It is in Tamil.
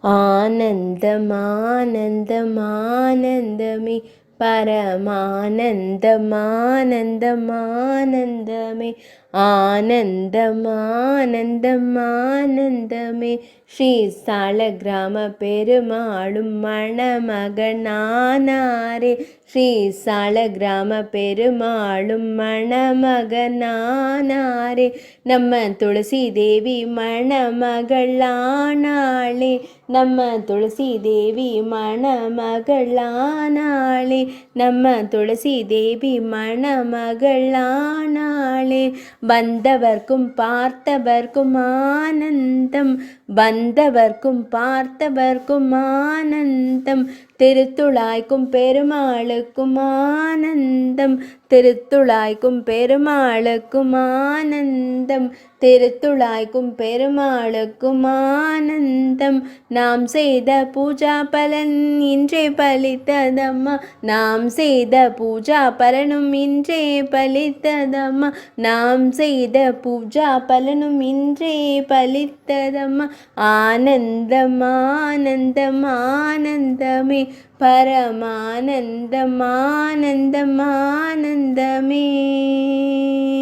ஆனந்தமானந்தமானந்தமே பரமானந்தமானந்தமானந்தமே ஆனந்தமானந்தமானந்தமே ஸ்ரீ சாலக்கிராம பெருமாளும் மணமகனானாரே ஸ்ரீ சாலக்கிராம பெருமாளும் மணமகனானாரே நம்ம துளசி தேவி மணமகளானாளே நம்ம துளசி தேவி மணமகளானாளே நம்ம துளசி தேவி மணமகளானாளே வந்தவர்க்கும் பார்த்தவர்க்கும் ஆனந்தம் வந்தவர்க்கும் பார்த்தவர்க்கும் ஆனந்தம் திருத்துழாய்க்கும் பெருமாளுக்கும் ஆனந்தம் திருத்துழாய்க்கும் பெருமாளுக்கும் ஆனந்தம் திருத்துழாய்க்கும் பெருமாளுக்கும் ஆனந்தம் நாம் செய்த பூஜா பலன் இன்றே பலித்ததம்மா நாம் செய்த பூஜா பலனும் இன்றே பலித்ததம்மா நாம் செய்த பூஜா பலனும் இன்றே பலித்ததம்மா ஆனந்தம் ஆனந்தம் ஆனந்தமே பரமானந்தம் ஆனந்தம் ஆனந்தமே.